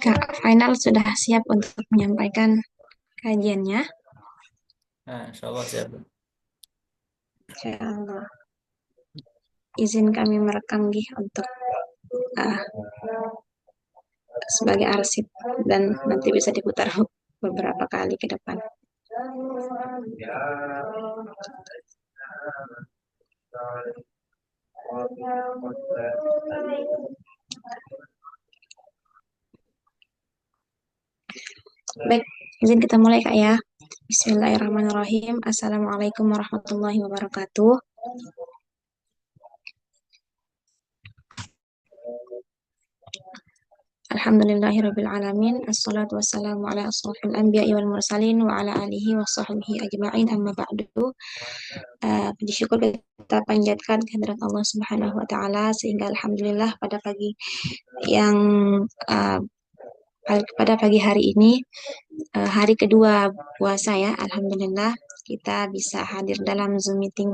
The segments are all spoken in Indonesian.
Kak Final sudah siap untuk menyampaikan kajiannya? Nah, insya Allah siap. Insya Allah. Izin kami merekam Gih untuk uh, sebagai arsip dan nanti bisa diputar beberapa kali ke depan. Baik, izin kita mulai Kak ya. Bismillahirrahmanirrahim. Assalamualaikum warahmatullahi wabarakatuh. Alhamdulillahirabbil alamin. Assalatu wassalamu ala asrofil anbiya'i wal mursalin wa ala alihi wa sahbihi ajma'in amma ba'du. Puji syukur kita panjatkan kehadirat Allah Subhanahu wa taala sehingga alhamdulillah yang uh, pada pagi hari ini, hari kedua puasa ya, alhamdulillah kita bisa hadir dalam Zoom meeting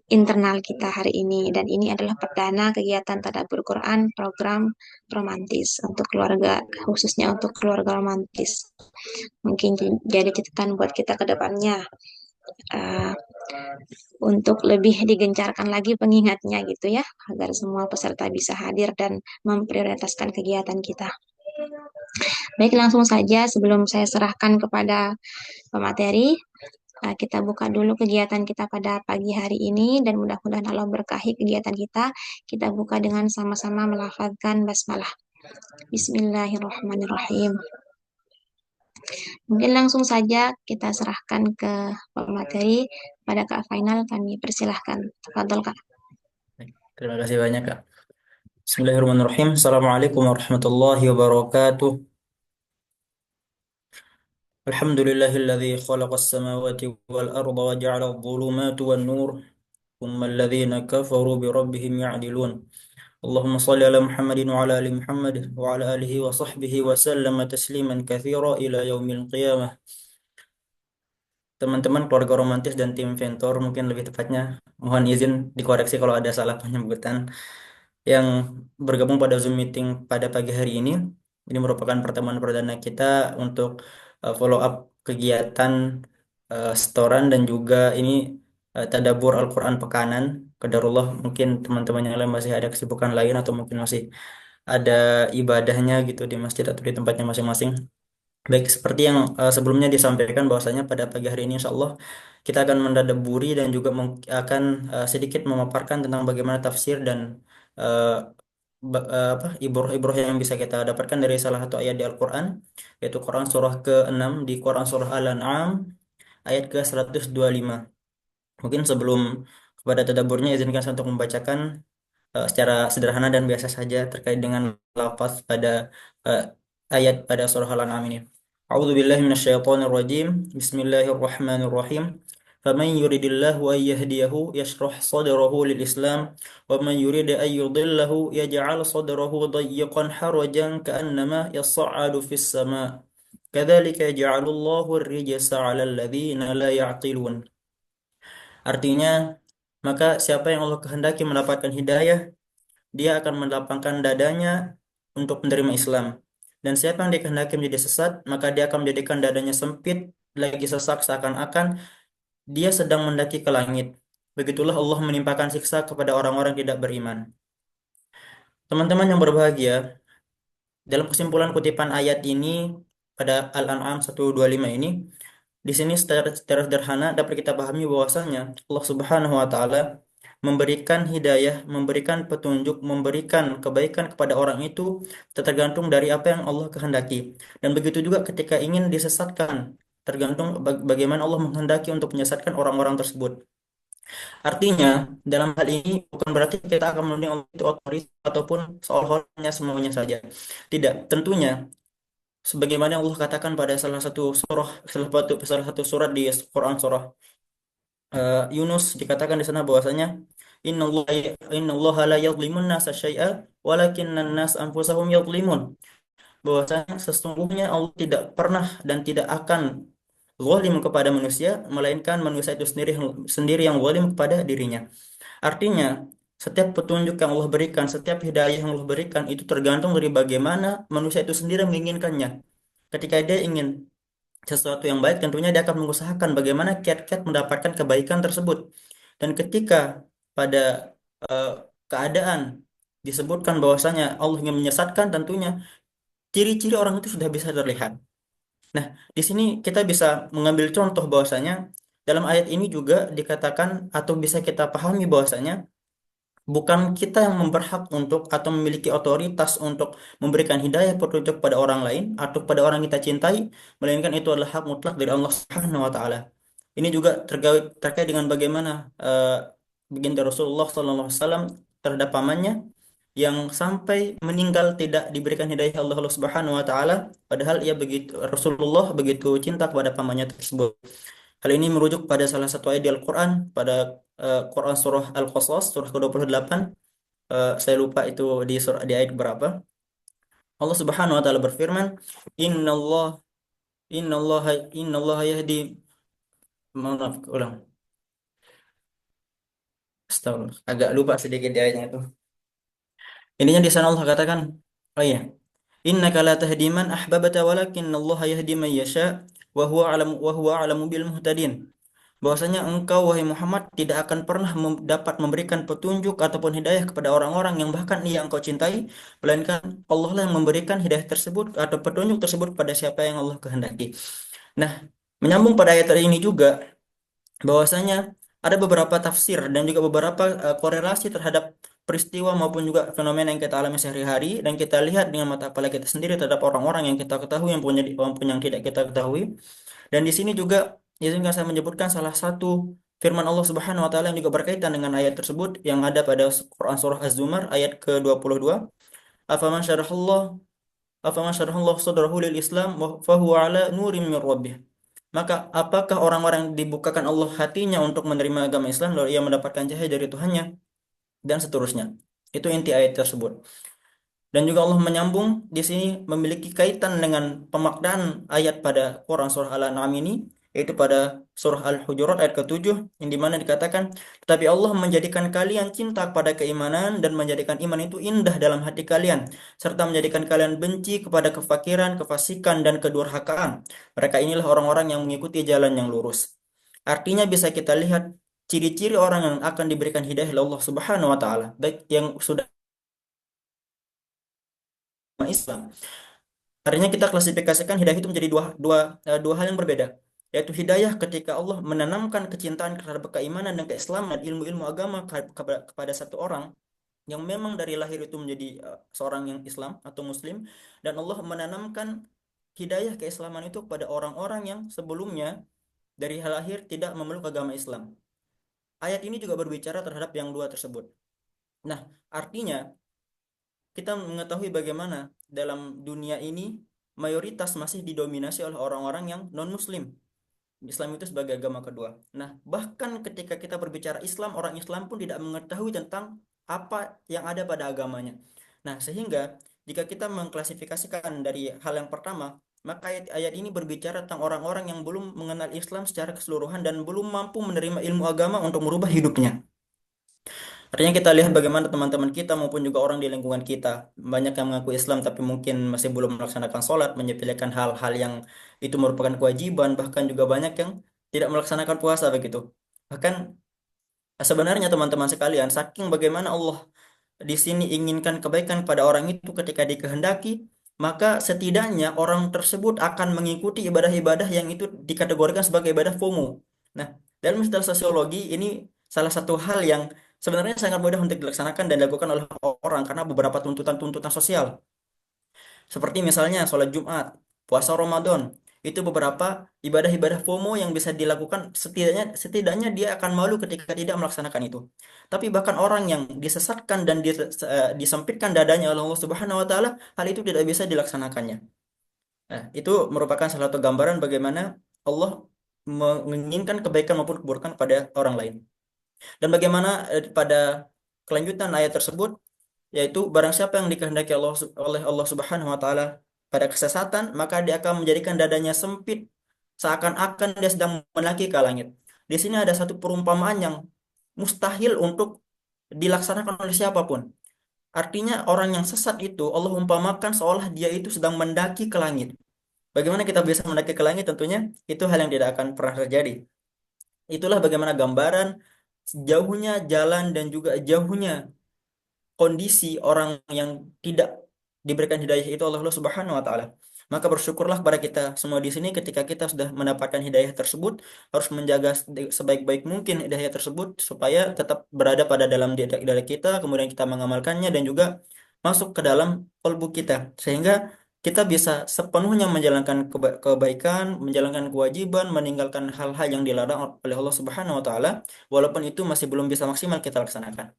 internal kita hari ini, dan ini adalah perdana kegiatan tadabbur Quran program romantis untuk keluarga, khususnya untuk keluarga romantis. Mungkin jadi catatan buat kita ke depannya, uh, untuk lebih digencarkan lagi pengingatnya gitu ya, agar semua peserta bisa hadir dan memprioritaskan kegiatan kita. Baik, langsung saja sebelum saya serahkan kepada pemateri, kita buka dulu kegiatan kita pada pagi hari ini dan mudah-mudahan Allah berkahi kegiatan kita. Kita buka dengan sama-sama melafazkan basmalah. Bismillahirrahmanirrahim. Mungkin langsung saja kita serahkan ke pemateri. Pada Kak Final kami persilahkan. Tafadhol Kak. Baik, terima kasih banyak, Kak. Bismillahirrahmanirrahim. Assalamualaikum warahmatullahi wabarakatuh. Alhamdulillahilladzi khalaqas samawati wal arda wa ja'ala adh-dhulumati wan nur. Thumma alladhina kafaru bi rabbihim ya'dilun. Allahumma shalli ala Muhammadin wa ala ali Muhammad wa ala alihi wa sahbihi wa sallama tasliman katsira ila yaumil qiyamah. Teman-teman keluarga romantis dan tim Ventor, mungkin lebih tepatnya, mohon izin dikoreksi kalau ada salah penyebutan, yang bergabung pada Zoom meeting pada pagi hari ini. Ini merupakan pertemuan perdana kita untuk follow up kegiatan setoran dan juga ini tadabbur Al-Quran Pekanan. Qadarullah, mungkin teman-teman yang lain masih ada kesibukan lain atau mungkin masih ada ibadahnya gitu di masjid atau di tempatnya masing-masing. Baik, seperti yang sebelumnya disampaikan bahwasanya pada pagi hari ini insya Allah kita akan mendadaburi dan juga akan sedikit memaparkan tentang bagaimana tafsir dan eh, ibroh-ibroh yang bisa kita dapatkan dari salah satu ayat di Al-Quran, yaitu Quran surah ke-6 di Quran surah Al-An'am ayat ke-125. Mungkin sebelum kepada tadaburnya izinkan saya untuk membacakan secara sederhana dan biasa saja terkait dengan lafaz pada eh, ayat pada surah Al-An'am ini. A'udzu billahi minasyaitonir rajim. Bismillahirrahmanirrahim. Faman yuridillahu an yahdiyahu yashrah sadrahu lil Islam wa man yurid an yudillahu yaj'al sadrahu dayyqan harajan ka'annama yas'adu fis sama'. Kadzalika yaj'alullahu ar-rijsa 'alal ladzina la ya'qilun. Artinya, maka siapa yang Allah kehendaki mendapatkan hidayah, dia akan melapangkan dadanya untuk menerima Islam. Dan siapa yang dikehendaki menjadi sesat, maka dia akan menjadikan dadanya sempit, lagi sesak seakan-akan dia sedang mendaki ke langit. Begitulah Allah menimpakan siksa kepada orang-orang yang tidak beriman. Teman-teman yang berbahagia, dalam kesimpulan kutipan ayat ini pada Al-An'am 125 ini, di sini secara sederhana dapat kita pahami bahwasanya Allah Subhanahu wa taala memberikan hidayah, memberikan petunjuk, memberikan kebaikan kepada orang itu tergantung dari apa yang Allah kehendaki. Dan begitu juga ketika ingin disesatkan, tergantung bagaimana Allah menghendaki untuk menyesatkan orang-orang tersebut. Artinya, dalam hal ini bukan berarti kita akan menuding Allah itu otoris ataupun seolah-olahnya semuanya saja. Tidak, tentunya sebagaimana yang Allah katakan pada salah satu surat di Quran surah Yunus, dikatakan di sana bahwasanya innallaha innallaha la yadhlimun nasa syai'a walakinnan nas anfusahum yadhlimun. Bahwasanya sesungguhnya Allah tidak pernah dan tidak akan zalim kepada manusia, melainkan manusia itu sendiri sendiri yang zalim kepada dirinya. Artinya, Setiap petunjuk yang Allah berikan, setiap hidayah yang Allah berikan itu tergantung dari bagaimana manusia itu sendiri menginginkannya. Ketika dia ingin sesuatu yang baik, tentunya dia akan mengusahakan bagaimana kiat-kiat mendapatkan kebaikan tersebut. Dan ketika pada eh, keadaan disebutkan bahwasanya Allah ingin menyesatkan, tentunya ciri-ciri orang itu sudah bisa terlihat. Nah, di sini kita bisa mengambil contoh bahwasanya dalam ayat ini juga dikatakan atau bisa kita pahami bahwasanya bukan kita yang berhak untuk atau memiliki otoritas untuk memberikan hidayah petunjuk pada orang lain atau pada orang yang kita cintai, melainkan itu adalah hak mutlak dari Allah Subhanahu wa taala. Ini juga terkait dengan bagaimana eh, baginda Rasulullah SAW terhadap pamannya yang sampai meninggal tidak diberikan hidayah Allah Subhanahu wa taala, padahal ia begitu Rasulullah begitu cinta kepada pamannya tersebut. Hal ini merujuk pada salah satu ayat di Al-Quran, pada Quran surah Al-Qasas, surah ke-28. Saya lupa itu di surah di ayat berapa. Allah Subhanahu wa taala berfirman, "Innallah innallah innallah yahdi." Maaf, ulang. Astagfirullah. Agak lupa sedikit di ayatnya itu. Intinya di sana Allah katakan, oh iya, innaka la tahdi man ahbabta walakinna yahdi man yasha wa huwa a'lamu bil muhtadin. Bahwasanya engkau wahai Muhammad tidak akan pernah dapat memberikan petunjuk ataupun hidayah kepada orang-orang yang bahkan ia engkau cintai, melainkan Allah lah yang memberikan hidayah tersebut atau petunjuk tersebut pada siapa yang Allah kehendaki. Nah, menyambung pada ayat ini juga bahwasanya ada beberapa tafsir dan juga beberapa korelasi terhadap peristiwa maupun juga fenomena yang kita alami sehari-hari dan kita lihat dengan mata kepala kita sendiri terhadap orang-orang yang kita ketahui maupun yang tidak kita ketahui. Dan di sini juga izinkan saya menyebutkan salah satu firman Allah Subhanahu wa taala yang juga berkaitan dengan ayat tersebut yang ada pada Quran surah Az-Zumar ayat ke-22. Afaman syarahallah afaman syarahallahu sadrahu lil Islam wa fahuwa ala nurim min rabbih. Maka apakah orang-orang yang dibukakan Allah hatinya untuk menerima agama Islam lalu ia mendapatkan cahaya dari Tuhannya dan seterusnya. Itu inti ayat tersebut. Dan juga Allah menyambung di sini memiliki kaitan dengan pemaknaan ayat pada Quran surah Al-An'am ini, yaitu pada surah Al-Hujurat ayat ke-7 yang dimana dikatakan, tetapi Allah menjadikan kalian cinta kepada keimanan dan menjadikan iman itu indah dalam hati kalian, serta menjadikan kalian benci kepada kefakiran, kefasikan, dan kedurhakaan. Mereka inilah orang-orang yang mengikuti jalan yang lurus. Artinya bisa kita lihat ciri-ciri orang yang akan diberikan hidayah oleh Allah Subhanahu wa taala, baik yang sudah Islam. Artinya kita klasifikasikan hidayah itu menjadi dua hal yang berbeda. Yaitu hidayah ketika Allah menanamkan kecintaan terhadap keimanan dan keislaman dan ilmu-ilmu agama kepada satu orang yang memang dari lahir itu menjadi seorang yang Islam atau Muslim, dan Allah menanamkan hidayah keislaman itu kepada orang-orang yang sebelumnya dari lahir tidak memeluk agama Islam. Ayat ini juga berbicara terhadap yang dua tersebut. Nah, artinya kita mengetahui bagaimana dalam dunia ini mayoritas masih didominasi oleh orang-orang yang non-Muslim. Islam itu sebagai agama kedua. Nah, bahkan ketika kita berbicara Islam, orang Islam pun tidak mengetahui tentang apa yang ada pada agamanya. Nah, sehingga jika kita mengklasifikasikan dari hal yang pertama, maka ayat ini berbicara tentang orang-orang yang belum mengenal Islam secara keseluruhan dan belum mampu menerima ilmu agama untuk merubah hidupnya. Artinya kita lihat bagaimana teman-teman kita maupun juga orang di lingkungan kita. Banyak yang mengaku Islam tapi mungkin masih belum melaksanakan sholat, menyepelekan hal-hal yang itu merupakan kewajiban, bahkan juga banyak yang tidak melaksanakan puasa begitu. Bahkan sebenarnya teman-teman sekalian, saking bagaimana Allah di sini inginkan kebaikan pada orang itu ketika dikehendaki, maka setidaknya orang tersebut akan mengikuti ibadah-ibadah yang itu dikategorikan sebagai ibadah FOMO. Nah, dalam istilah sosiologi ini salah satu hal yang sebenarnya sangat mudah untuk dilaksanakan dan dilakukan oleh orang karena beberapa tuntutan-tuntutan sosial. Seperti misalnya sholat Jumat, puasa Ramadan, itu beberapa ibadah-ibadah FOMO yang bisa dilakukan setidaknya setidaknya dia akan malu ketika tidak melaksanakan itu. Tapi bahkan orang yang disesatkan dan disempitkan dadanya oleh Allah Subhanahu wa taala, hal itu tidak bisa dilaksanakannya. Nah, itu merupakan salah satu gambaran bagaimana Allah menginginkan kebaikan maupun keburukan pada orang lain. Dan bagaimana pada kelanjutan ayat tersebut, yaitu barang siapa yang dikehendaki oleh Allah Subhanahu wa taala pada kesesatan, maka dia akan menjadikan dadanya sempit seakan-akan dia sedang mendaki ke langit. Di sini ada satu perumpamaan yang mustahil untuk dilaksanakan oleh siapapun. Artinya orang yang sesat itu Allah umpamakan seolah dia itu sedang mendaki ke langit. Bagaimana kita bisa mendaki ke langit? Tentunya itu hal yang tidak akan pernah terjadi. Itulah bagaimana gambaran jauhnya jalan dan juga jauhnya kondisi orang yang tidak diberikan hidayah itu oleh Allah Subhanahu wa taala. Maka bersyukurlah kepada kita semua di sini ketika kita sudah mendapatkan hidayah tersebut, harus menjaga sebaik-baik mungkin hidayah tersebut supaya tetap berada pada dalam diri kita, kemudian kita mengamalkannya dan juga masuk ke dalam kalbu kita sehingga kita bisa sepenuhnya menjalankan kebaikan, menjalankan kewajiban, meninggalkan hal-hal yang dilarang oleh Allah Subhanahu wa taala walaupun itu masih belum bisa maksimal kita laksanakan.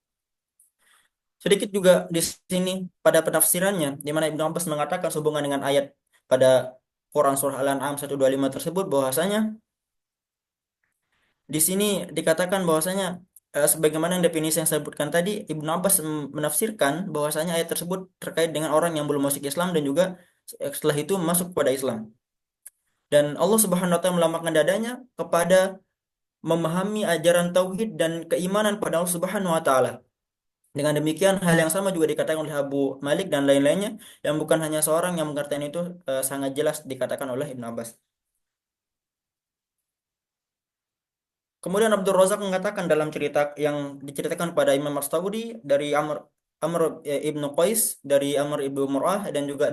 Sedikit juga di sini pada penafsirannya, di mana Ibnu Abbas mengatakan sehubungan dengan ayat pada Quran Surah Al-An'am 125 tersebut bahwasanya di sini dikatakan bahwasanya sebagaimana yang definisi yang saya sebutkan tadi, Ibnu Abbas menafsirkan bahwasanya ayat tersebut terkait dengan orang yang belum masuk Islam dan juga setelah itu masuk kepada Islam. Dan Allah Subhanahu wa taala melambangkan dadanya kepada memahami ajaran tauhid dan keimanan pada Allah Subhanahu wa taala. Dengan demikian, hal yang sama juga dikatakan oleh Abu Malik dan lain-lainnya, yang bukan hanya seorang yang mengertikan itu sangat jelas dikatakan oleh Ibn Abbas. Kemudian Abdul Razak mengatakan dalam cerita yang diceritakan pada Imam As-Taburi dari Amr ibnu Qais, dari Amr ibnu Mur'ah dan juga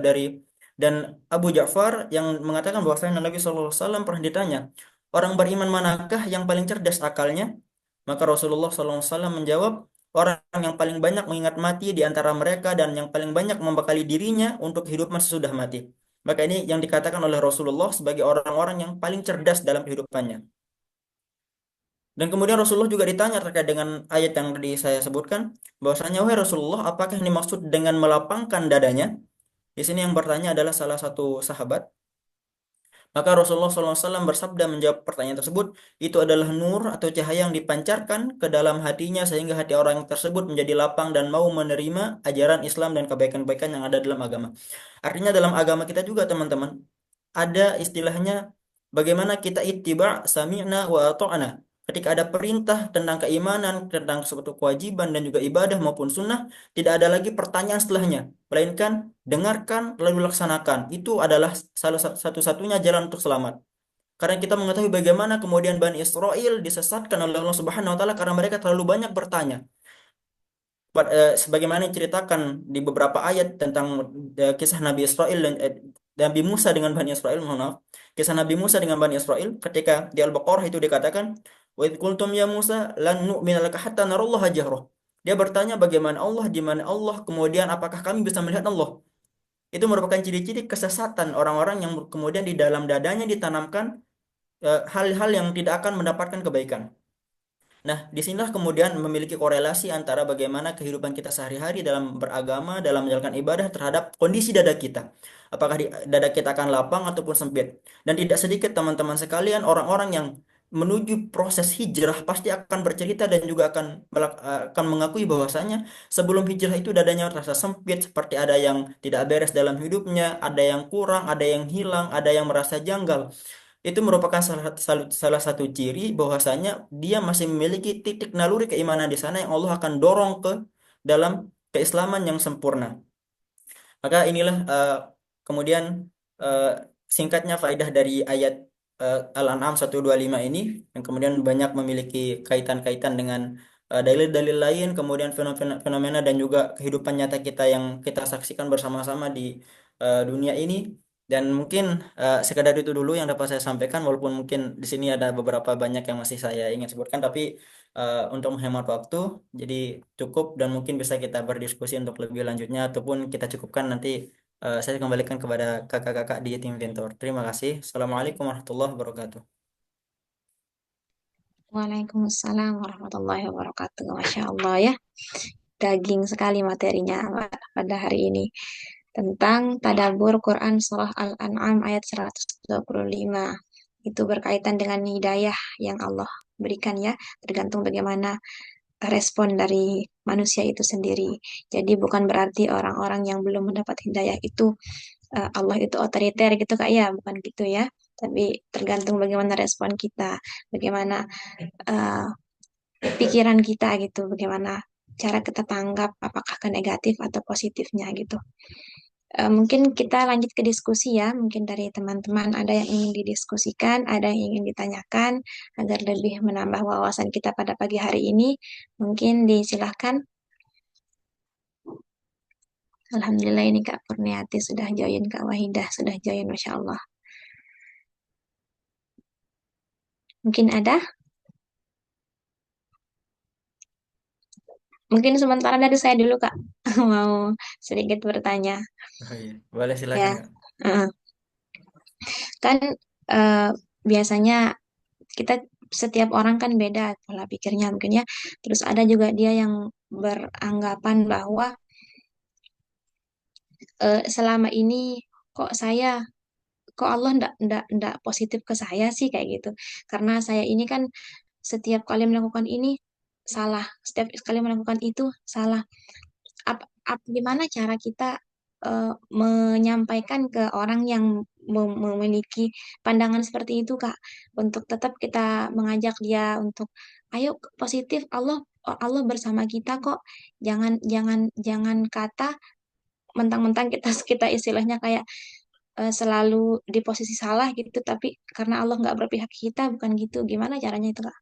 dan Abu Ja'far yang mengatakan bahwasanya Nabi SAW pernah ditanya, orang beriman manakah yang paling cerdas akalnya? Maka Rasulullah SAW menjawab, orang yang paling banyak mengingat mati di antara mereka dan yang paling banyak membekali dirinya untuk hidup sesudah mati. Maka ini yang dikatakan oleh Rasulullah sebagai orang-orang yang paling cerdas dalam kehidupannya. Dan kemudian Rasulullah juga ditanya terkait dengan ayat yang tadi saya sebutkan, bahwasanya wahai Rasulullah, apakah yang dimaksud dengan melapangkan dadanya? Di sini yang bertanya adalah salah satu sahabat. Maka Rasulullah SAW bersabda menjawab pertanyaan tersebut, itu adalah nur atau cahaya yang dipancarkan ke dalam hatinya sehingga hati orang tersebut menjadi lapang dan mau menerima ajaran Islam dan kebaikan-kebaikan yang ada dalam agama. Artinya dalam agama kita juga teman-teman, ada istilahnya bagaimana kita ittiba sami'na wa ata'na. Ketika ada perintah tentang keimanan, tentang suatu kewajiban dan juga ibadah maupun sunnah, tidak ada lagi pertanyaan setelahnya, melainkan dengarkan lalu laksanakan. Itu adalah salah satu-satunya jalan untuk selamat. Karena kita mengetahui bagaimana kemudian Bani Israel disesatkan oleh Allah Subhanahu wa taala karena mereka terlalu banyak bertanya. Sebagaimana diceritakan di beberapa ayat tentang kisah Nabi Israel dan Nabi Musa dengan Bani Israel, mohon maaf. Kisah Nabi Musa dengan Bani Israel ketika di Al-Baqarah itu dikatakan, "Wa idh qultum ya Musa lan nu'mina laka hatta narallaha jahrah." Dia bertanya bagaimana Allah, di mana Allah, kemudian apakah kami bisa melihat Allah? Itu merupakan ciri-ciri kesesatan orang-orang yang kemudian di dalam dadanya ditanamkan hal-hal yang tidak akan mendapatkan kebaikan. Nah, disinilah kemudian memiliki korelasi antara bagaimana kehidupan kita sehari-hari dalam beragama, dalam menjalankan ibadah terhadap kondisi dada kita. Apakah dada kita akan lapang ataupun sempit. Dan tidak sedikit teman-teman sekalian, orang-orang yang menuju proses hijrah pasti akan bercerita dan juga akan mengakui bahwasanya sebelum hijrah itu dadanya terasa sempit, seperti ada yang tidak beres dalam hidupnya, ada yang kurang, ada yang hilang, ada yang merasa janggal. Itu merupakan salah satu ciri bahwasanya dia masih memiliki titik naluri keimanan di sana yang Allah akan dorong ke dalam keislaman yang sempurna. Maka inilah kemudian eh, singkatnya faedah dari ayat Al-An'am 125 ini yang kemudian banyak memiliki kaitan-kaitan dengan dalil-dalil lain, kemudian fenomena dan juga kehidupan nyata kita yang kita saksikan bersama-sama di dunia ini. Dan mungkin sekadar itu dulu yang dapat saya sampaikan, walaupun mungkin di sini ada beberapa banyak yang masih saya ingin sebutkan, tapi untuk menghemat waktu, jadi cukup dan mungkin bisa kita berdiskusi untuk lebih lanjutnya ataupun kita cukupkan nanti saya kembalikan kepada kakak-kakak di tim Ventor. Terima kasih. Assalamualaikum warahmatullahi wabarakatuh. Waalaikumsalam warahmatullahi wabarakatuh. Masya Allah ya, daging sekali materinya pada hari ini tentang tadabbur Quran Surah Al-An'am ayat 125. Itu berkaitan dengan hidayah yang Allah berikan ya, tergantung bagaimana respon dari manusia itu sendiri. Jadi bukan berarti orang-orang yang belum mendapat hidayah itu Allah itu otoriter gitu Kak ya, bukan gitu ya. Tapi tergantung bagaimana respon kita, bagaimana eh, pikiran kita gitu, bagaimana cara kita tanggap apakah ke negatif atau positifnya gitu. Mungkin kita lanjut ke diskusi ya. Mungkin dari teman-teman ada yang ingin didiskusikan, ada yang ingin ditanyakan agar lebih menambah wawasan kita pada pagi hari ini. Mungkin disilahkan. Alhamdulillah ini Kak Kurniati sudah join, Kak Wahidah sudah join, Masya Allah. Mungkin ada? Mungkin sementara dari saya dulu Kak. Mau sedikit bertanya. Oh iya, boleh silakan Ya, Kak. eh, kan eh, biasanya kita setiap orang kan beda pola pikirnya mungkin ya. Terus ada juga dia yang beranggapan bahwa selama ini kok saya kok Allah ndak positif ke saya sih kayak gitu. Karena saya ini kan setiap kali melakukan ini salah, setiap kali melakukan itu salah. Gimana cara kita menyampaikan ke orang yang memiliki pandangan seperti itu, Kak, untuk tetap kita mengajak dia untuk ayo positif, Allah Allah bersama kita kok. Jangan jangan jangan kata mentang-mentang kita kita istilahnya kayak selalu di posisi salah gitu, tapi karena Allah nggak berpihak ke kita, bukan gitu. Gimana caranya itu, Kak?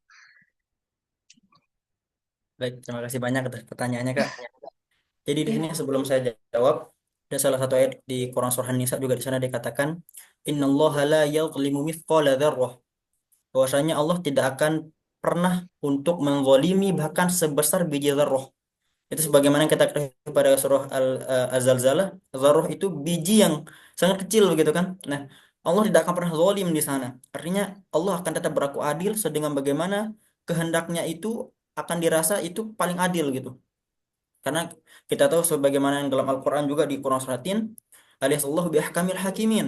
Baik, terima kasih banyak atas pertanyaannya Kak. Jadi di Ya. sini sebelum saya jawab, ada salah satu ayat di Quran Surah An-Nisa juga di sana dikatakan, Innallaha la yadhlimu mithqala dzarrah. Bahwasanya Allah tidak akan pernah untuk menzalimi bahkan sebesar biji zarrah. Itu sebagaimana kita ketahui pada surah Az-Zalzalah, zarrah itu biji yang sangat kecil begitu kan. Nah, Allah tidak akan pernah zalim di sana. Artinya Allah akan tetap berlaku adil sedangkan bagaimana kehendaknya itu akan dirasa itu paling adil gitu. Karena kita tahu sebagaimana yang dalam Al-Quran juga di Quran Suratin, alias Allah biahkamil hakimin.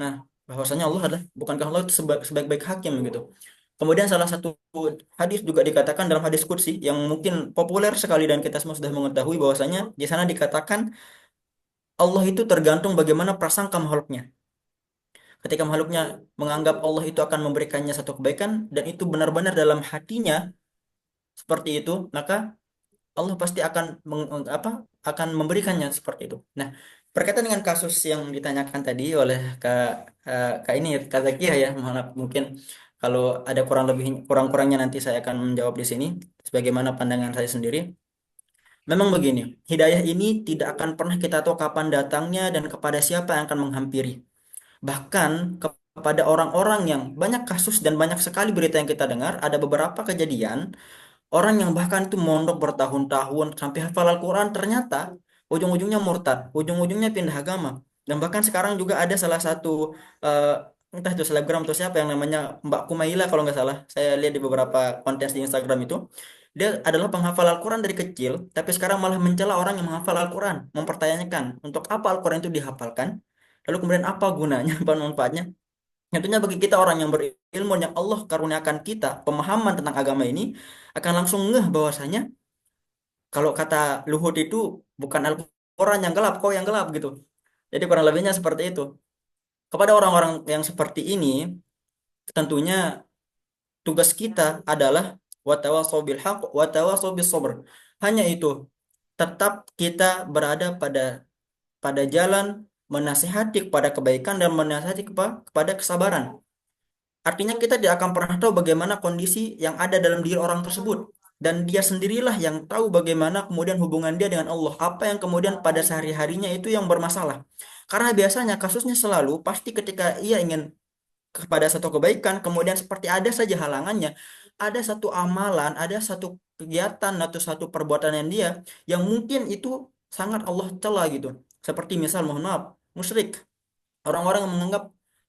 Nah, bahwasanya Allah adalah bukankah Allah itu sebaik-baik hakim gitu. Kemudian salah satu hadis juga dikatakan dalam hadis qudsi yang mungkin populer sekali dan kita semua sudah mengetahui bahwasanya di sana dikatakan Allah itu tergantung bagaimana prasangka makhluknya. Ketika makhluknya menganggap Allah itu akan memberikannya satu kebaikan dan itu benar-benar dalam hatinya seperti itu, maka Allah pasti akan akan memberikannya seperti itu. Nah, berkaitan dengan kasus yang ditanyakan tadi oleh Kak ini Kak Zakia ya, mohon maaf, mungkin kalau ada kurang-kurangnya nanti saya akan menjawab di sini sebagaimana pandangan saya sendiri. Memang begini, hidayah ini tidak akan pernah kita tahu kapan datangnya dan kepada siapa yang akan menghampiri. Bahkan kepada orang-orang yang banyak kasus dan banyak sekali berita yang kita dengar, ada beberapa kejadian orang yang bahkan itu mondok bertahun-tahun sampai hafal Al-Quran ternyata ujung-ujungnya murtad, ujung-ujungnya pindah agama. Dan bahkan sekarang juga ada salah satu eh, entah itu selebgram atau siapa yang namanya Mbak Kumaila kalau nggak salah. Saya lihat di beberapa konten di Instagram itu. Dia adalah penghafal Al-Quran dari kecil, tapi sekarang malah mencela orang yang menghafal Al-Quran, mempertanyakan untuk apa Al-Quran itu dihafalkan, lalu kemudian apa gunanya, apa manfaatnya. Tentunya bagi kita orang yang berilmu yang Allah karuniakan kita pemahaman tentang agama ini akan langsung ngeh bahwasanya kalau kata Luhut itu bukan Al-Quran yang gelap, kau yang gelap gitu. Jadi kurang lebihnya seperti itu. Kepada orang-orang yang seperti ini, tentunya tugas kita adalah watawasau bil haq, watawasau bis sabr. Hanya itu, tetap kita berada pada jalan menasihati kepada kebaikan dan menasihati kepada kesabaran. Artinya kita tidak akan pernah tahu bagaimana kondisi yang ada dalam diri orang tersebut. Dan dia sendirilah yang tahu bagaimana kemudian hubungan dia dengan Allah. Apa yang kemudian pada sehari-harinya itu yang bermasalah. Karena biasanya kasusnya selalu pasti ketika ia ingin kepada satu kebaikan, kemudian seperti ada saja halangannya. Ada satu amalan, ada satu kegiatan atau satu perbuatan yang dia yang mungkin itu sangat Allah cela gitu. Seperti misal mohon maaf, musyrik. Orang-orang yang menganggap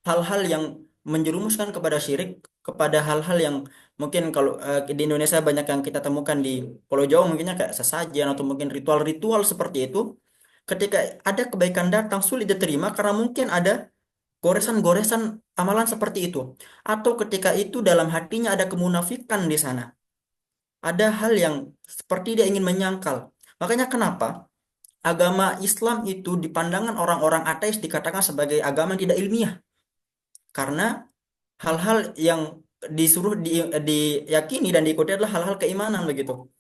hal-hal yang menjerumuskan kepada syirik, kepada hal-hal yang mungkin kalau di Indonesia banyak yang kita temukan di Pulau Jawa mungkinnya kayak sesajen atau mungkin ritual-ritual seperti itu. Ketika ada kebaikan datang sulit diterima karena mungkin ada goresan-goresan amalan seperti itu. Atau ketika itu dalam hatinya ada kemunafikan di sana. Ada hal yang seperti dia ingin menyangkal. Makanya kenapa agama Islam itu di pandangan orang-orang ateis dikatakan sebagai agama yang tidak ilmiah. Karena hal-hal yang disuruh diyakini dan diikuti adalah hal-hal keimanan begitu.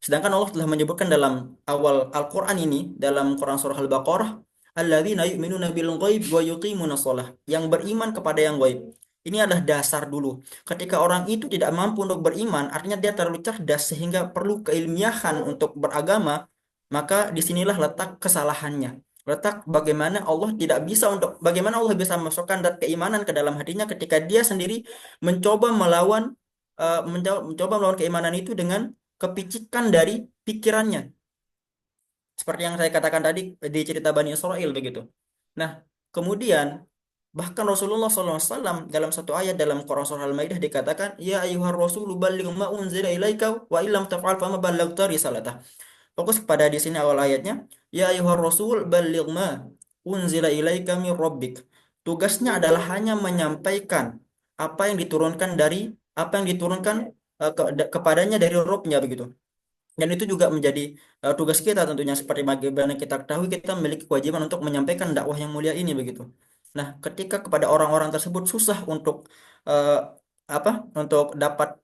Sedangkan Allah telah menyebutkan dalam awal Al-Quran ini, dalam Quran Surah Al-Baqarah, alladzina yu'minuna bil ghaib wa yuqimuna shalah, yang beriman kepada yang gaib. Ini adalah dasar dulu. Ketika orang itu tidak mampu untuk beriman, artinya dia terlalu cerdas sehingga perlu keilmiahan untuk beragama, maka disinilah letak kesalahannya. Letak bagaimana Allah tidak bisa untuk, bagaimana Allah bisa memasukkan dat keimanan ke dalam hatinya ketika dia sendiri mencoba melawan, mencoba melawan keimanan itu dengan kepicikan dari pikirannya. Seperti yang saya katakan tadi di cerita Bani Israel begitu. Nah, kemudian bahkan Rasulullah SAW dalam satu ayat dalam Quran Surah Al-Maidah dikatakan, Ya ayuhar rasulu balligh ma unzila ilaika wa illam taf'al fama ballaghta risalatah. Fokus pada di sini awal ayatnya, Ya ayuhar rasul balligh ma unzila ilaika min rabbik. Tugasnya adalah hanya menyampaikan apa yang diturunkan kepadanya dari Robnya begitu. Dan itu juga menjadi tugas kita tentunya, seperti bagaimana kita ketahui kita memiliki kewajiban untuk menyampaikan dakwah yang mulia ini begitu. Nah, ketika kepada orang-orang tersebut susah untuk eh, untuk dapat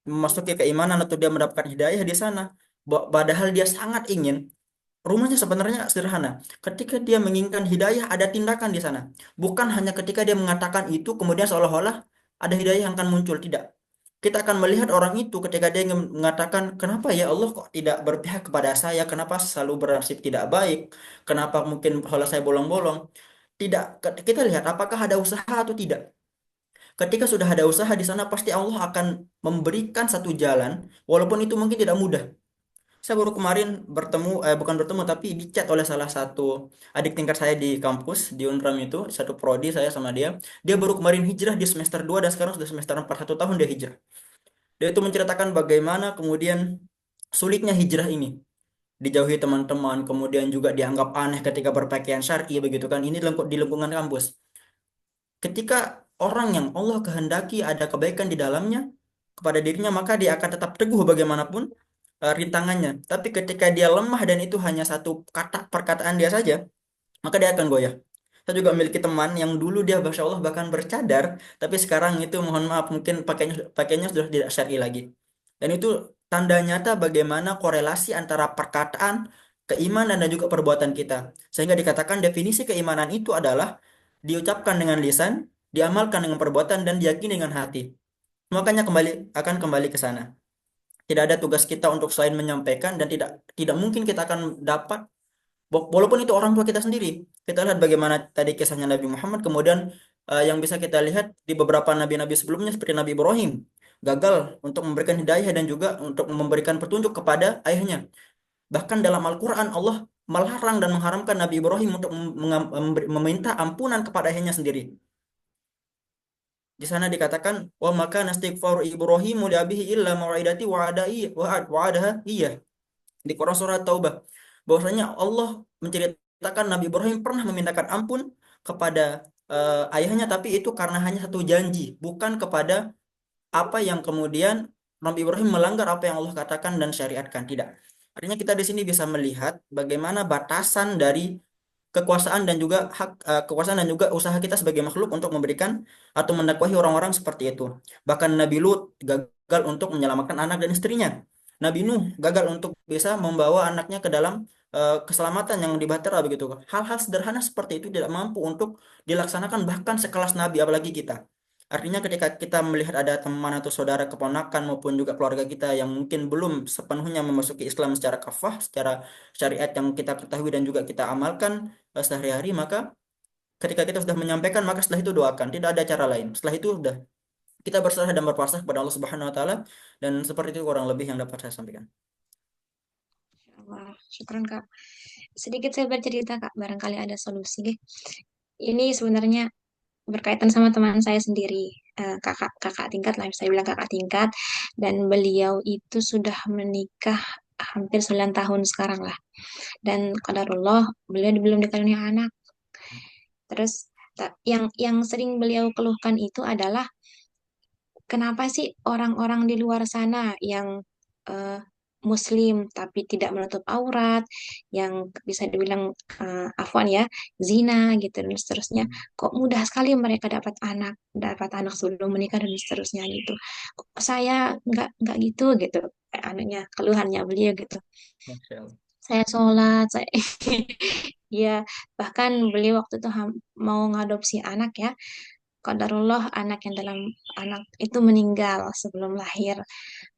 memasuki keimanan atau dia mendapatkan hidayah di sana, padahal dia sangat ingin. Rumahnya sebenarnya sederhana. Ketika dia menginginkan hidayah, ada tindakan di sana. Bukan hanya ketika dia mengatakan itu, kemudian seolah-olah ada hidayah yang akan muncul. Tidak. Kita akan melihat orang itu ketika dia ingin mengatakan, kenapa ya Allah kok tidak berpihak kepada saya? Kenapa selalu bernasib tidak baik? Kenapa mungkin kalau saya bolong-bolong? Tidak. Kita lihat apakah ada usaha atau tidak. Ketika sudah ada usaha di sana, pasti Allah akan memberikan satu jalan, walaupun itu mungkin tidak mudah. Saya baru kemarin bukan bertemu tapi dicat oleh salah satu adik tingkat saya di kampus di Unram itu, satu prodi saya sama dia. Dia baru kemarin hijrah di semester 2 dan sekarang sudah semester 4, 1 tahun dia hijrah. Dia itu menceritakan bagaimana kemudian sulitnya hijrah ini. Dijauhi teman-teman, kemudian juga dianggap aneh ketika berpakaian syar'i begitu kan. Ini di lingkungan kampus. Ketika orang yang Allah kehendaki ada kebaikan di dalamnya kepada dirinya, maka dia akan tetap teguh bagaimanapun rintangannya. Tapi ketika dia lemah dan itu hanya satu kata perkataan dia saja, maka dia akan goyah. Saya juga memiliki teman yang dulu dia Masya Allah bahkan bercadar, tapi sekarang itu mohon maaf mungkin pakainya sudah tidak syar'i lagi. Dan itu tanda nyata bagaimana korelasi antara perkataan, keimanan dan juga perbuatan kita. Sehingga dikatakan definisi keimanan itu adalah diucapkan dengan lisan, diamalkan dengan perbuatan dan diyakini dengan hati. Makanya kembali ke sana. Tidak ada tugas kita untuk selain menyampaikan dan tidak tidak mungkin kita akan dapat walaupun itu orang tua kita sendiri. Kita lihat bagaimana tadi kisahnya Nabi Muhammad, kemudian yang bisa kita lihat di beberapa nabi-nabi sebelumnya seperti Nabi Ibrahim gagal untuk memberikan hidayah dan juga untuk memberikan petunjuk kepada ayahnya. Bahkan dalam Al-Quran Allah melarang dan mengharamkan Nabi Ibrahim untuk meminta ampunan kepada ayahnya sendiri. Di sana dikatakan, wa maka nastighfaru Ibrahim li abihi illa mau'idati wa'adaha iya, di Quran surat Taubah, bahwasanya Allah menceritakan Nabi Ibrahim pernah memintakan ampun kepada ayahnya, tapi itu karena hanya satu janji, bukan kepada apa yang kemudian Nabi Ibrahim melanggar apa yang Allah katakan dan syariatkan. Tidak. Artinya kita di sini bisa melihat bagaimana batasan dari kekuasaan dan juga usaha kita sebagai makhluk untuk memberikan atau mendakwahi orang-orang seperti itu. Bahkan Nabi Lut gagal untuk menyelamatkan anak dan istrinya. Nabi Nuh gagal untuk bisa membawa anaknya ke dalam keselamatan yang di Bahtera begitu. Hal-hal sederhana seperti itu tidak mampu untuk dilaksanakan bahkan sekelas Nabi apalagi kita. Artinya ketika kita melihat ada teman atau saudara keponakan maupun juga keluarga kita yang mungkin belum sepenuhnya memasuki Islam secara kafah, secara syariat yang kita ketahui dan juga kita amalkan sehari-hari, maka ketika kita sudah menyampaikan, maka setelah itu doakan, tidak ada cara lain. Setelah itu sudah kita berserah dan berpasrah kepada Allah Subhanahu wa taala, dan seperti itu kurang lebih yang dapat saya sampaikan. Wah, syukran Kak. Sedikit saya bercerita Kak, barangkali ada solusi deh. Ini sebenarnya berkaitan sama teman saya sendiri, kakak kakak tingkat lah, saya bilang kakak tingkat, dan beliau itu sudah menikah hampir 9 tahun sekarang lah. Dan qadarullah beliau belum dikaruniai anak. Terus yang sering beliau keluhkan itu adalah kenapa sih orang-orang di luar sana yang muslim tapi tidak menutup aurat, yang bisa dibilang afwan ya, zina gitu dan seterusnya. Kok mudah sekali mereka dapat anak sebelum menikah dan seterusnya gitu. Kok saya nggak gitu gitu. Anunya keluhannya beliau gitu. Masya Allah. Saya sholat, saya ya bahkan beliau waktu itu mau ngadopsi anak ya. Qadarullah anak yang dalam anak itu meninggal sebelum lahir.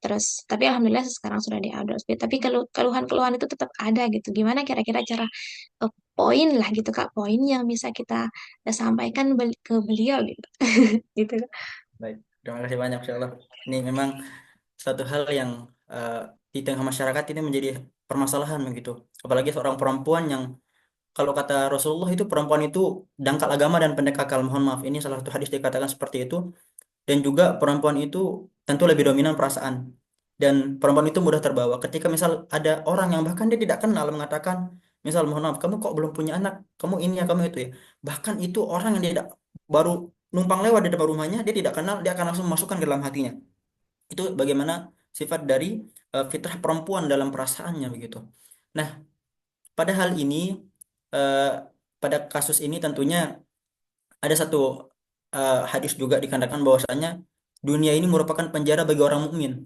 Terus, tapi alhamdulillah sekarang sudah diadopsi. Tapi keluhan-keluhan itu tetap ada gitu. Gimana kira-kira cara poin lah gitu Kak, poin yang bisa kita sampaikan ke beliau gitu. Gitu. Baik, terima kasih banyak, Masya Allah. Ini memang satu hal yang eh, di tengah masyarakat ini menjadi permasalahan begitu. Apalagi seorang perempuan yang kalau kata Rasulullah itu perempuan itu dangkal agama dan pendek akal. Mohon maaf, ini salah satu hadis dikatakan seperti itu. Dan juga perempuan itu tentu lebih dominan perasaan. Dan perempuan itu mudah terbawa. Ketika misal ada orang yang bahkan dia tidak kenal mengatakan, misal mohon maaf, kamu kok belum punya anak, kamu ini ya, kamu itu ya. Bahkan itu orang yang tidak baru numpang lewat di depan rumahnya, dia tidak kenal, dia akan langsung masukkan ke dalam hatinya. Itu bagaimana sifat dari fitrah perempuan dalam perasaannya begitu. Nah, pada hal ini, eh, pada kasus ini tentunya ada satu hadis juga dikatakan bahwasanya dunia ini merupakan penjara bagi orang mukmin.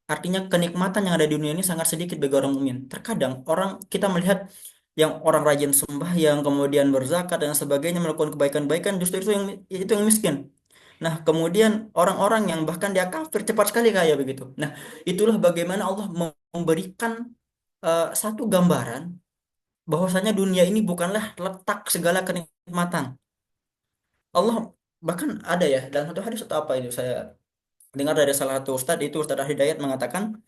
Artinya kenikmatan yang ada di dunia ini sangat sedikit bagi orang mukmin. Terkadang orang kita melihat yang orang rajin sembahyang, kemudian berzakat dan sebagainya melakukan kebaikan-kebaikan justru itu yang miskin. Nah, kemudian orang-orang yang bahkan dia kafir cepat sekali kaya begitu. Nah, itulah bagaimana Allah memberikan satu gambaran bahwasanya dunia ini bukanlah letak segala kenikmatan. Allah bahkan ada ya dalam satu hadis atau apa itu saya dengar dari salah satu ustadz itu Ustadz Hidayat mengatakan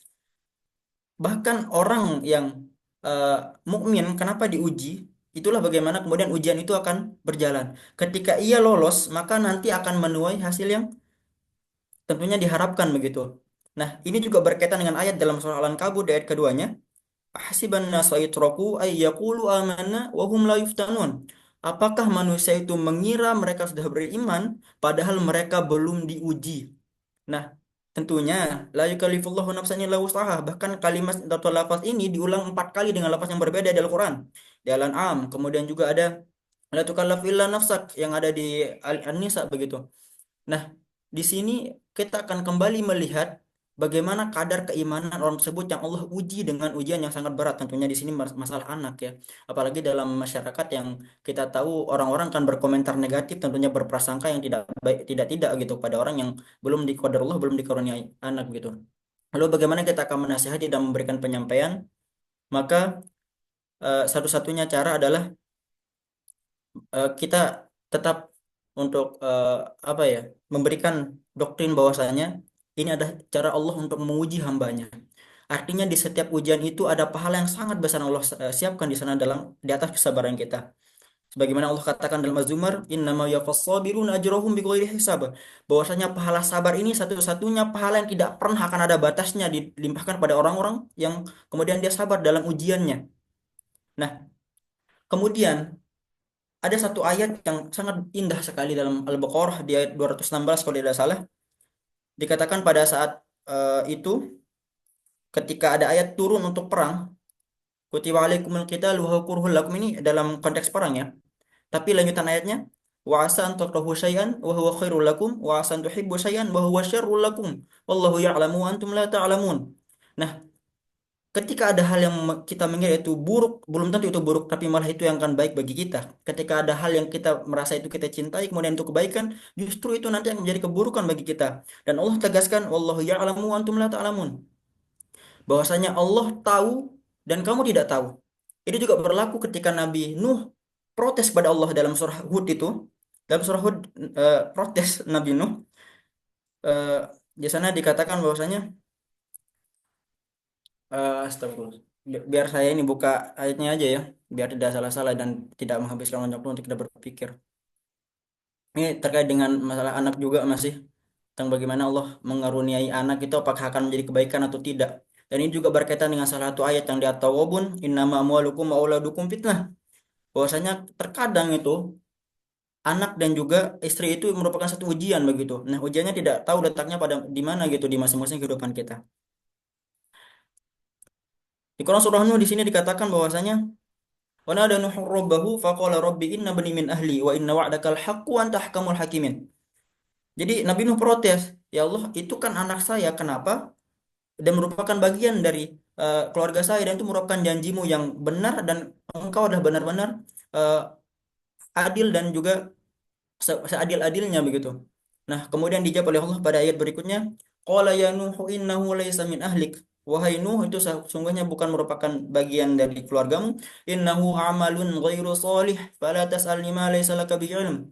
bahkan orang yang eh, mukmin kenapa diuji itulah bagaimana kemudian ujian itu akan berjalan. Ketika ia lolos maka nanti akan menuai hasil yang tentunya diharapkan begitu. Nah, ini juga berkaitan dengan ayat dalam surah Al-Ankabut ayat keduanya. Hasiban nasu ayyutraku ay yaqulu amanna wa hum la yuftanun. Apakah manusia itu mengira mereka sudah beriman padahal mereka belum diuji? Nah, tentunya la yukallifullahu nafsan illa wus'aha. Bahkan kalimat atau lafaz ini diulang 4 kali dengan lafaz yang berbeda di Al-Qur'an. Di Al-An'am, kemudian juga ada la tukallaf illa nafsak yang ada di An-Nisa begitu. Nah, di sini kita akan kembali melihat bagaimana kadar keimanan orang tersebut yang Allah uji dengan ujian yang sangat berat. Tentunya di sini masalah anak ya. Apalagi dalam masyarakat yang kita tahu orang-orang kan berkomentar negatif, tentunya berprasangka yang tidak baik, tidak gitu pada orang yang belum Allah belum dikaruniai anak gitu. Lalu bagaimana kita akan menasihati dan memberikan penyampaian? Maka satu-satunya cara adalah kita tetap untuk apa ya memberikan doktrin bahwasanya ini adalah cara Allah untuk menguji hambanya. Artinya di setiap ujian itu ada pahala yang sangat besar yang Allah siapkan di sana dalam di atas kesabaran kita. Sebagaimana Allah katakan dalam Az-Zumar, "Innama yuwaffas sabiruna ajrahum bighairi hisab." Bahwasanya pahala sabar ini satu-satunya pahala yang tidak pernah akan ada batasnya dilimpahkan pada orang-orang yang kemudian dia sabar dalam ujiannya. Nah, kemudian ada satu ayat yang sangat indah sekali dalam Al-Baqarah di ayat 216 kalau tidak salah. Dikatakan pada saat itu ketika ada ayat turun untuk perang, kutiba alaikumul qital wa huwa kurhul lakum ini dalam konteks perang ya. Tapi lanjutan ayatnya wa asa an takrahu syai'an wa huwa khairul lakum wa asa an tuhibbu syai'an wa huwa syarrul lakum wallahu ya'lamu wa antum la ta'lamun. Nah, ketika ada hal yang kita mengira itu buruk, belum tentu itu buruk, tapi malah itu yang akan baik bagi kita. Ketika ada hal yang kita merasa itu kita cintai, kemudian itu kebaikan, justru itu nanti yang menjadi keburukan bagi kita. Dan Allah tegaskan, Wallahu ya'lamu wa antum la ta'lamun. Bahwasanya Allah tahu dan kamu tidak tahu. Itu juga berlaku ketika Nabi Nuh protes pada Allah dalam surah Hud itu. Dalam surah Hud protes Nabi Nuh. eh, di sana dikatakan bahwasanya astagfirullah. Biar saya ini buka ayatnya aja ya, biar tidak salah-salah dan tidak menghabiskan banyak waktu untuk kita berpikir. Ini terkait dengan masalah anak juga masih tentang bagaimana Allah mengaruniai anak itu apakah akan menjadi kebaikan atau tidak. Dan ini juga berkaitan dengan salah satu ayat yang di At-Tawwabun, innama amwalukum wa auladukum fitnah. Bahwasanya terkadang itu anak dan juga istri itu merupakan satu ujian begitu. Nah, ujiannya tidak tahu letaknya pada di mana gitu di masing-masing kehidupan kita. Di Quran surah Nuh di sini dikatakan bahwasanya wa nada nuhu rabbahu faqala rabbi inna bani min ahli wa inna wa'dakal haqqu wa anta ahkamul hakimin. Jadi Nabi Nuh protes, ya Allah, itu kan anak saya, kenapa? Dan merupakan bagian dari keluarga saya dan itu merupakan janjimu yang benar dan engkau adalah benar-benar eh, adil dan juga seadil-adilnya begitu. Nah, kemudian dijawab oleh Allah pada ayat berikutnya, qala ya nuhu innahu laisa min ahlik. Wahai Nuh, itu sungguhnya bukan merupakan bagian dari keluargamu. Innahu amalun ghairu salih, fala tas'alni ma laisa laka bihi ilm.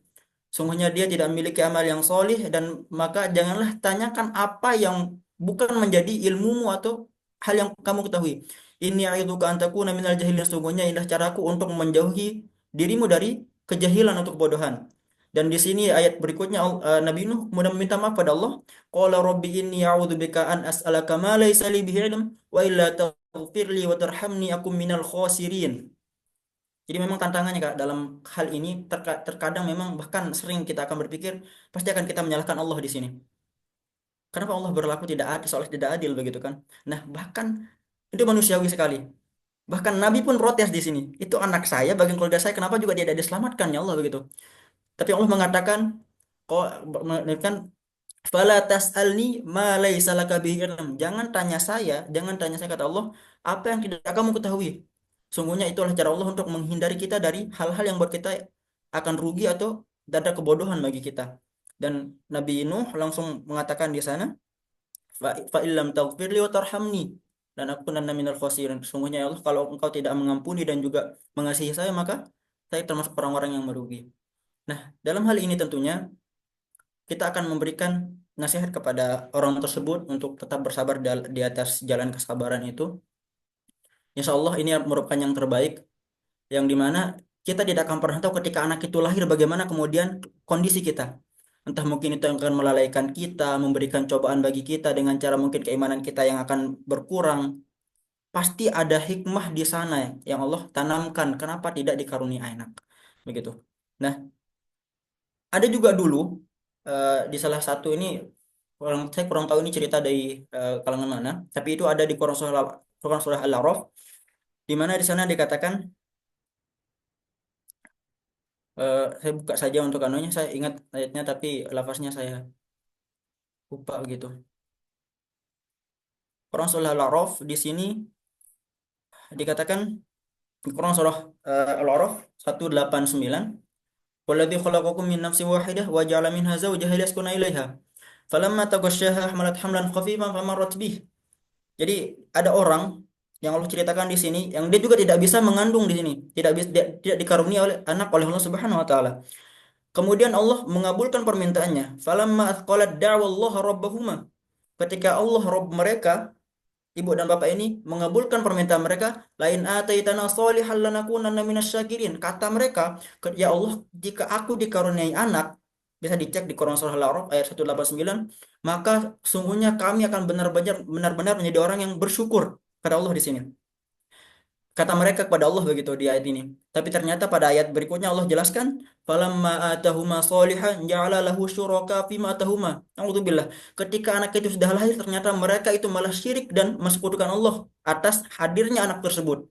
Sungguhnya dia tidak memiliki amal yang solih dan maka janganlah tanyakan apa yang bukan menjadi ilmumu atau hal yang kamu ketahui. Ini a'idzuka an takuna minal jahilin. Sungguhnya inilah caraku untuk menjauhi dirimu dari kejahilan atau kebodohan. Dan di sini ayat berikutnya Nabi Nuh kemudian meminta maaf pada Allah. Qala rabbi inni a'udzubika an as'alaka ma laysa li bihi ilm wa illa taghfir li wa tarhamni akum minal khasirin. Jadi memang tantangannya Kak dalam hal ini terkadang memang bahkan sering kita akan berpikir pasti akan kita menyalahkan Allah di sini. Kenapa Allah berlaku tidak adil, seolah tidak adil begitu kan? Nah, bahkan itu manusiawi sekali. Bahkan Nabi pun protes di sini. Itu anak saya, bagian keluarga saya, kenapa juga dia tidak diselamatkan ya Allah begitu. Tapi Allah mengatakan kok kan fala tas'alni ma laisa laka bihi ilm. Jangan tanya saya kata Allah apa yang tidak kamu ketahui. Sungguhnya itulah cara Allah untuk menghindari kita dari hal-hal yang buat kita akan rugi atau ada kebodohan bagi kita. Dan Nabi Nuh langsung mengatakan di sana, fa illam taghfirli wa tarhamni dan aku nanda minal khosirin. Sungguhnya ya Allah, kalau engkau tidak mengampuni dan juga mengasihi saya, maka saya termasuk orang-orang yang merugi. Nah, dalam hal ini tentunya kita akan memberikan nasihat kepada orang tersebut untuk tetap bersabar di atas jalan kesabaran itu. Insya Allah ini merupakan yang terbaik, yang dimana kita tidak akan pernah tahu ketika anak itu lahir bagaimana kemudian kondisi kita. Entah mungkin itu yang akan melalaikan kita, memberikan cobaan bagi kita dengan cara mungkin keimanan kita yang akan berkurang. Pasti ada hikmah di sana yang Allah tanamkan. Kenapa tidak dikaruniai anak? Begitu. Nah, ada juga dulu di salah satu ini saya kurang tahu ini cerita dari kalangan mana, tapi itu ada di Quran surah Al-A'raf di mana di sana dikatakan saya buka saja untuk anunya, saya ingat ayatnya tapi lafaznya saya lupa gitu. Quran surah Al-A'raf di sini dikatakan di Quran surah Al-A'raf 189, "Walladzi khalaqakum min nafsin wahidah wa ja'ala minha zawjaha liyaskuna ilaiha. Falamma taghasyaha hamalat hamlan khafifan famarrat bih." Jadi ada orang yang Allah ceritakan di sini yang dia juga tidak bisa mengandung di sini, tidak dikaruniai oleh anak oleh Allah Subhanahu wa taala. Kemudian Allah mengabulkan permintaannya. Falamma athqalat da'wallaha rabbahuma. Ketika Allah Rabb mereka, ibu dan bapak ini mengabulkan permintaan mereka, lain ataitana sholihan lanakunanna minasyakirin. Kata mereka, ya Allah, jika aku dikaruniai anak, bisa dicek di Quran surah Al-A'raf ayat 189, maka sungguhnya kami akan benar-benar menjadi orang yang bersyukur pada Allah di sini. Kata mereka kepada Allah begitu di ayat ini. Tapi ternyata pada ayat berikutnya Allah jelaskan, falamma atahuma sholihan ja'ala lahu syuraka fima atahuma. Nauzubillah. Ketika anak itu sudah lahir ternyata mereka itu malah syirik dan mensekutukan Allah atas hadirnya anak tersebut.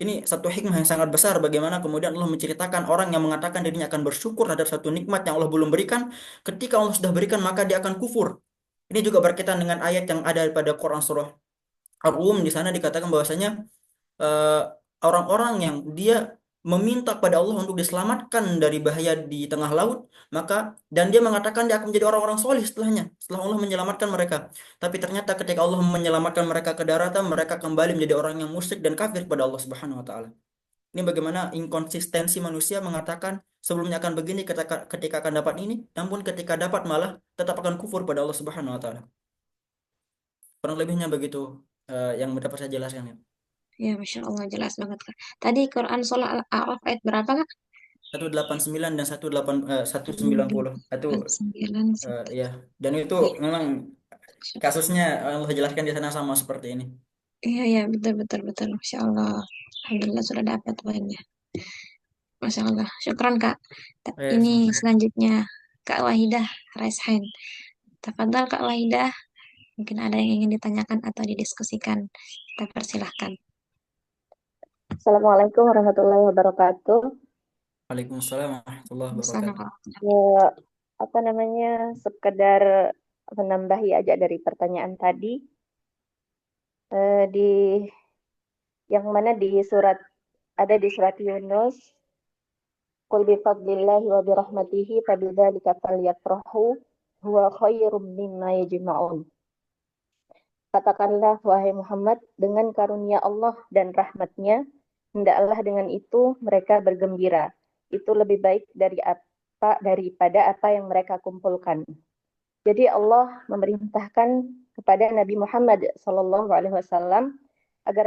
Ini satu hikmah yang sangat besar bagaimana kemudian Allah menceritakan orang yang mengatakan dirinya akan bersyukur terhadap satu nikmat yang Allah belum berikan, ketika Allah sudah berikan maka dia akan kufur. Ini juga berkaitan dengan ayat yang ada pada Quran surah Ar-Rum, di sana dikatakan bahwasanya eh, orang-orang yang dia meminta kepada Allah untuk diselamatkan dari bahaya di tengah laut, maka dan dia mengatakan dia akan menjadi orang-orang soleh setelahnya, setelah Allah menyelamatkan mereka. Tapi ternyata ketika Allah menyelamatkan mereka ke daratan, mereka kembali menjadi orang yang musyrik dan kafir kepada Allah Subhanahu wa taala. Ini bagaimana inkonsistensi manusia mengatakan sebelumnya akan begini ketika akan dapat ini, namun ketika dapat malah tetap akan kufur pada Allah Subhanahu wa taala. Kurang lebihnya begitu yang dapat saya jelaskan ya. Ya, Masya Allah, jelas banget, Kak. Tadi Quran Surah Al-A'raf ayat berapa, Kak? 189 dan 190 itu 9. ya, dan itu memang kasusnya Allah jelaskan di sana sama seperti ini. Iya, iya, betul, betul, betul. Masya Allah. Alhamdulillah sudah dapat poinnya. Masya Allah. Syukran, Kak. Ini Sama. selanjutnya, Kak Wahidah, raise hand. Tafadhal, Kak Wahidah. Mungkin ada yang ingin ditanyakan atau didiskusikan. Kita persilahkan. Assalamualaikum warahmatullahi wabarakatuh. Waalaikumsalam warahmatullahi wabarakatuh. Wassalamualaikum. Ya, apa namanya, sekedar menambahi aja dari pertanyaan tadi, di yang mana di surat ada di surat Yunus, Qul bi fadlillahi wa bi rahmatihi fabidzalika falyafrahu huwa khairum mimma yajma'un. Katakanlah wahai Muhammad, dengan karunia Allah dan rahmatnya, hendaklah dengan itu mereka bergembira. Itu lebih baik daripada apa yang mereka kumpulkan. Jadi Allah memerintahkan kepada Nabi Muhammad SAW agar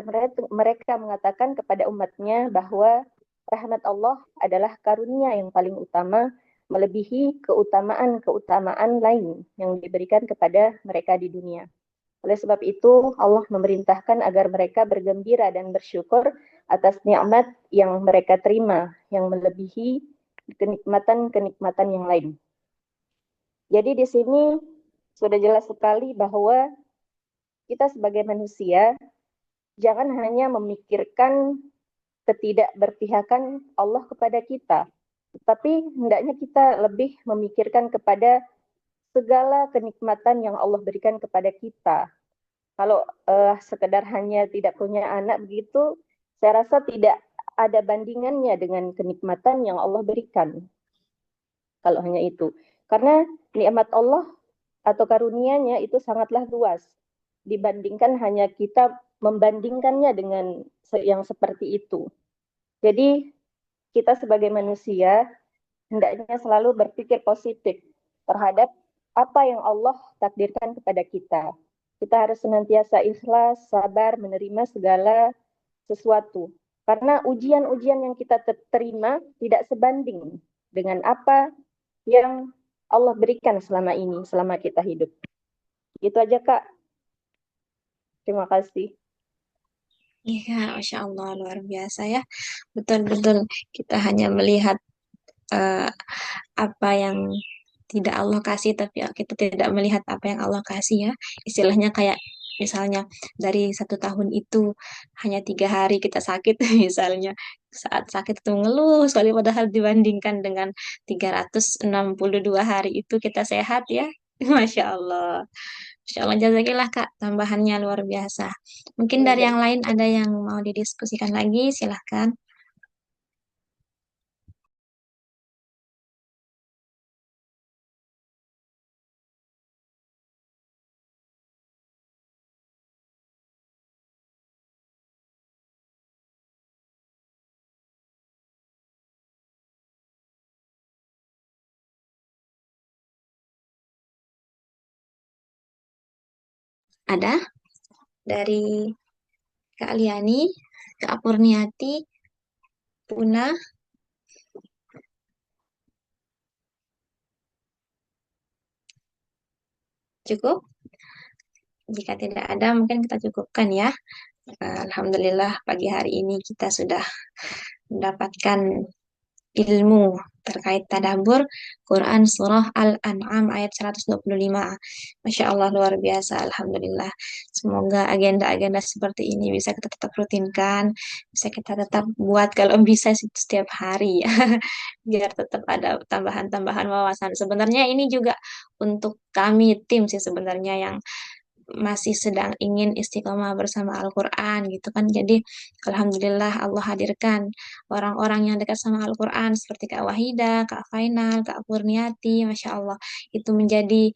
mereka mengatakan kepada umatnya bahwa rahmat Allah adalah karunia yang paling utama, melebihi keutamaan-keutamaan lain yang diberikan kepada mereka di dunia. Oleh sebab itu, Allah memerintahkan agar mereka bergembira dan bersyukur atas nikmat yang mereka terima, yang melebihi kenikmatan-kenikmatan yang lain. Jadi di sini sudah jelas sekali bahwa kita sebagai manusia jangan hanya memikirkan ketidakberpihakan Allah kepada kita, tetapi hendaknya kita lebih memikirkan kepada segala kenikmatan yang Allah berikan kepada kita. Kalau sekedar hanya tidak punya anak begitu, saya rasa tidak ada bandingannya dengan kenikmatan yang Allah berikan. Kalau hanya itu. Karena nikmat Allah atau karunia-Nya itu sangatlah luas dibandingkan hanya kita membandingkannya dengan yang seperti itu. Jadi kita sebagai manusia hendaknya selalu berpikir positif terhadap apa yang Allah takdirkan kepada kita. Kita harus senantiasa ikhlas, sabar, menerima segala sesuatu. Karena ujian-ujian yang kita terima tidak sebanding dengan apa yang Allah berikan selama ini, selama kita hidup. Itu aja, Kak. Terima kasih. Iya, Masya Allah, luar biasa ya. Betul-betul kita hanya melihat eh, apa yang tidak Allah kasih, tapi kita tidak melihat apa yang Allah kasih ya. Istilahnya kayak misalnya dari 1 tahun itu hanya 3 hari kita sakit, misalnya saat sakit itu ngeluh sekali, padahal dibandingkan dengan 362 hari itu kita sehat ya. Masya Allah. Masya Allah, jazakillah Kak, tambahannya luar biasa. Mungkin dari yang lain ada yang mau didiskusikan lagi, silahkan. Ada dari Kak Liani, Kak Purniati, Puna, cukup? Jika tidak ada, mungkin kita cukupkan ya. Alhamdulillah, pagi hari ini kita sudah mendapatkan ilmu terkait tadabbur Quran Surah Al-An'am ayat 125. Masya Allah, luar biasa. Alhamdulillah. Semoga agenda-agenda seperti ini bisa kita tetap rutinkan, bisa kita tetap buat kalau bisa setiap hari ya. Biar tetap ada tambahan-tambahan wawasan. Sebenarnya ini juga untuk kami tim sih sebenarnya yang masih sedang ingin istiqomah bersama Al-Quran gitu kan. Jadi Alhamdulillah Allah hadirkan orang-orang yang dekat sama Al-Quran seperti Kak Wahida, Kak Fainal, Kak Kurniati, Masya Allah. Itu menjadi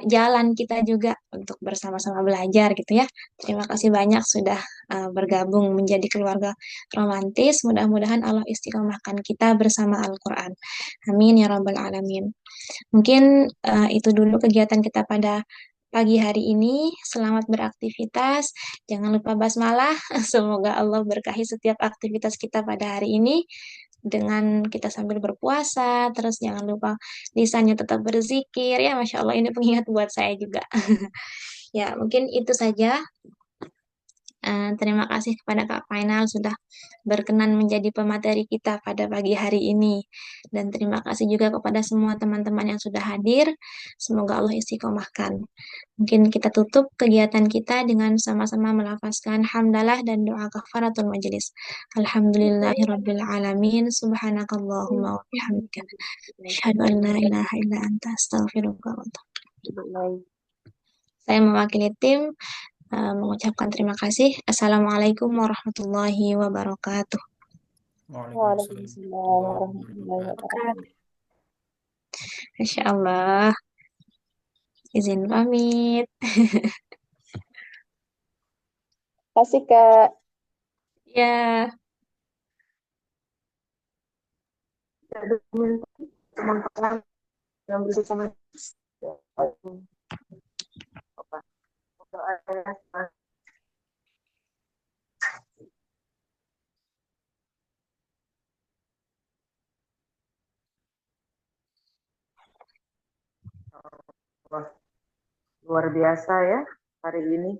jalan kita juga untuk bersama-sama belajar gitu ya. Terima kasih banyak sudah bergabung menjadi keluarga romantis. Mudah-mudahan Allah istiqomahkan kita bersama Al-Quran. Amin ya Rabbal Alamin. Mungkin itu dulu kegiatan kita pada pagi hari ini. Selamat beraktivitas. Jangan lupa basmalah. Semoga Allah berkahi setiap aktivitas kita pada hari ini dengan kita sambil berpuasa. Terus jangan lupa lisannya tetap berzikir. Ya, Masya Allah, ini pengingat buat saya juga. Ya, mungkin itu saja Terima kasih kepada Kak Fainal sudah berkenan menjadi pemateri kita pada pagi hari ini. Dan terima kasih juga kepada semua teman-teman yang sudah hadir. Semoga Allah istiqomahkan. Mungkin kita tutup kegiatan kita dengan sama-sama melafazkan hamdalah dan doa kafaratul majelis. Alhamdulillahirabbil alamin. Subhanakallahumma wa bihamdika. Asyhadu an la ilaha illa anta astaghfiruka wa atubu ilaik. Saya mewakili tim mengucapkan terima kasih. Assalamualaikum warahmatullahi wabarakatuh. Waalaikumsalam warahmatullahi wabarakatuh. Insya Allah. Izin pamit. Kasih Kak. Ya. Teman-teman yang bisa sama luar biasa ya hari ini.